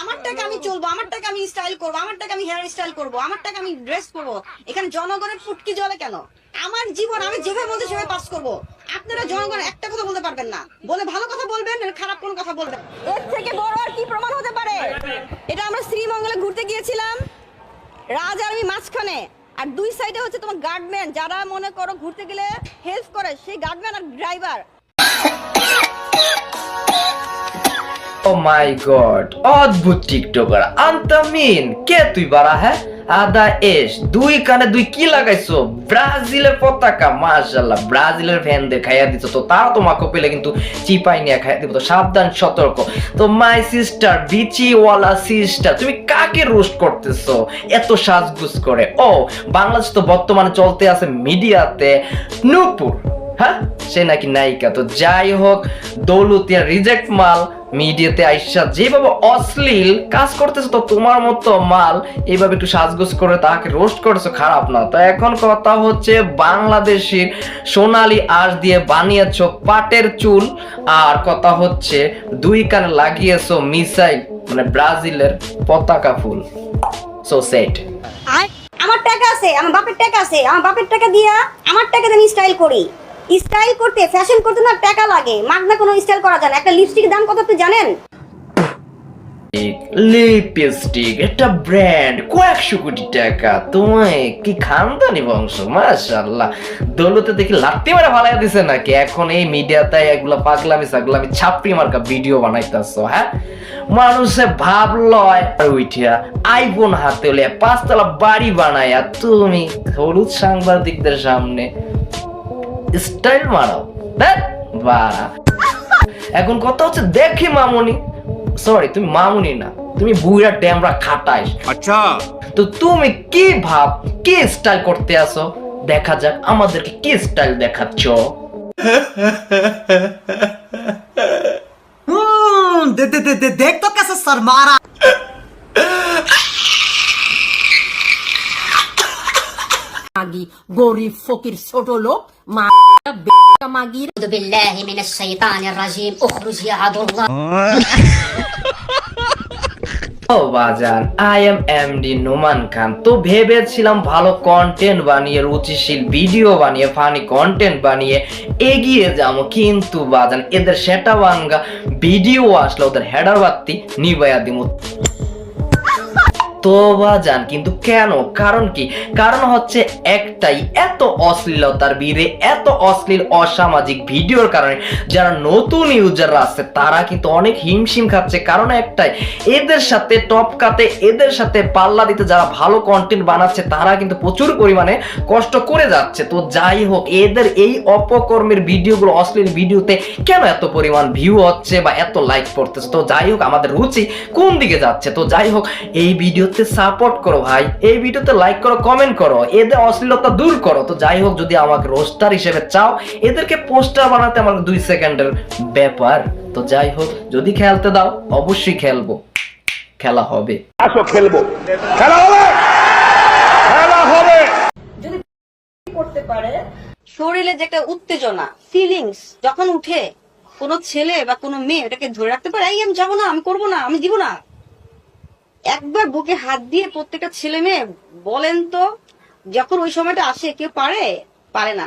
আমার টাকা আমি চলবো, আমার টাকা আমি স্টাইল করবো, আমার টাকা আমি হেয়ার স্টাইল করবো, আমার টাকা আমি ড্রেস করবো। এখানে জনগণের ফুটকি জ্বলে কেন? আমার জীবন আমি যেভাবে বলতে সেভাবে পাস করবো। আপনারা জনগণ একটা কথা বলতে পারবেন না, বলে ভালো কথা বলবেন, খারাপ কোন কথা বলবেন। এর থেকে বড় আর কি প্রমাণ হতে পারে? এটা আমরা শ্রীমঙ্গলে ঘুরতে গিয়েছিলাম, রাজ আর আমি মাঝখানে, আর দুই সাইডে হচ্ছে তোমার গার্ডম্যান, যারা মনে করো ঘুরতে গেলে হেল্প করে, সেই গার্ডম্যান আর ড্রাইভার। ও মাই গড, অদ্ভুত টিকটকার আন্তামিন, কে তুই বাড়া? হ্যাঁ আদা এস, দুই কানে দুই কি লাগাইছো? ব্রাজিলের পতাকা, মাশাআল্লাহ, ব্রাজিলের ফ্যানদের খাইয়া দিছো তো, তারা তোমাকে পেলে কিন্তু চিপাই নিয়ে খাইয়া দিব, তো সাবধান সতর্ক। তো মাই সিস্টার, বিচিওয়ালা সিস্টার, তুমি কাকে রোস্ট করতেছো এত সাজগুজ করে? ও বাংলাদেশ তো বর্তমানে চলতে আছে মিডিয়াতে নূপুর, হ্যাঁ সে নাকি নায়িকা। তো যাই হোক, দৌলতিয়া রিজেক্ট মাল মিডিয়াতে আইসা যেভাবে অশ্লীল কাজ করতেছে, তো তোমার মতো মাল এইভাবে একটু সাজগোজ করে তাকে রোস্ট করেছো, খারাপ না? তো এখন কথা হচ্ছে, বাংলাদেশের সোনালী আঁশ দিয়ে বানিয়েছো পাটের চুল, আর কথা হচ্ছে দুই কানে লাগিয়েছো মিসাইল, মানে ব্রাজিলের পতাকা ফুল। সো সেট আমার টাকা আছে, আমার বাপের টাকা আছে, আমার বাপের টাকা দিয়া আমার টাকা দিয়ে আমি স্টাইল করি। স্টাইল করতে, ফ্যাশন করতে না টাকা লাগে, মাগনা কোনো স্টাইল করা যায় না। একটা লিপস্টিকের দাম কত আপনি জানেন? লিপস্টিক একটা ব্র্যান্ড, কয়েকশো কোটি টাকা। তোমায় কি খানদানি বংশ? মাশাআল্লাহ, দৌলতে দেখি লাত্তি মারা ভালাই দিছে নাকি? এখন এই মিডিয়াতে এগুলা পাগলামি সাগলামি ছাপড়ি মার্কা ভিডিও বানাইতেছো, হ্যাঁ? মানুষে ভাবলয় উঠিয়া আইফোন হাতে হলে 5 তলা বাড়ি বানায়া তুমি হলুদ সাংবাদিকদের সামনে স্টাইল মারাও, বাড়া। এখন কথা হচ্ছে, দেখি মামুনি, সরি তুমি মামুনি না, তুমি বুইরা ড্যামরা খাটাইস। আচ্ছা, তো তুমি কি ভাব, কি স্টাইল করতে আসো? দেখা যাক আমাদেরকে কি স্টাইল দেখাচ্ছ। देख तो कैसे सर मारा। गरीब फकीर छोटो लोग मागिर। بالله من الشيطان الرجيم اخرج يا عدو الله। ও বাজান, আই এম এমডি নোমান খান। তো ভেবেছিলাম ভালো কন্টেন্ট বানিয়ে, রুচিশীল ভিডিও বানিয়ে, ফানি কন্টেন্ট বানিয়ে এগিয়ে যাবো, কিন্তু বাজান এদের সেটা ভাঙ্গা ভিডিও আসলে ওদের হেডার বাতি নিবাইয়া দিব। তো বাজান কিন্তু কেন? কারণ কি? কারণ হচ্ছে একটাই, এত অশ্লীলতার ভিড়ে, এত অশ্লীল অসামাজিক ভিডিওর কারণে যারা নতুন ইউজাররা আছে তারা কিন্তু অনেক হিমশিম খাচ্ছে। কারণ একটাই, এদের সাথে টপকাতে, এদের সাথে পাল্লা দিতে যারা ভালো কন্টেন্ট বানাচ্ছে তারা কিন্তু প্রচুর পরিমাণে কষ্ট করে যাচ্ছে। তো যাই হোক, এদের এই অপকর্মের ভিডিওগুলো, অশ্লীল ভিডিওতে কেন এত পরিমাণ ভিউ হচ্ছে বা এত লাইক পড়তেছে? তো যাই হোক, আমাদের রুচি কোন দিকে যাচ্ছে? তো যাই হোক, এই ভিডিও সাপোর্ট করো ভাই, এই ভিডিওতে লাইক করো, কমেন্ট করো, এদের অশ্লীলতা দূর করো। তো যাই হোক, যদি আমাকে রোস্টার হিসেবে চাও, এদেরকে পোস্টার বানাতে আমার 2 সেকেন্ডের ব্যাপার। তো যাই হোক, যদি খেলতে দাও অবশ্যই খেলবো, খেলা হবে, আসো খেলবো, খেলা হবে, খেলা হবে। যদি করতে পারে, শরীরে যে একটা উত্তেজনা, ফিলিংস যখন উঠে, কোনো ছেলে বা কোনো মেয়ে এটাকে ধরে রাখতে পারে, এই আমি যাবো না, আমি করবো না, আমি দিব না। একবার বুকে হাত দিয়ে প্রত্যেকটা ছেলে মেয়ে বলেন তো, যখন ওই সময়টা আসে, কেউ পারে? পারে না।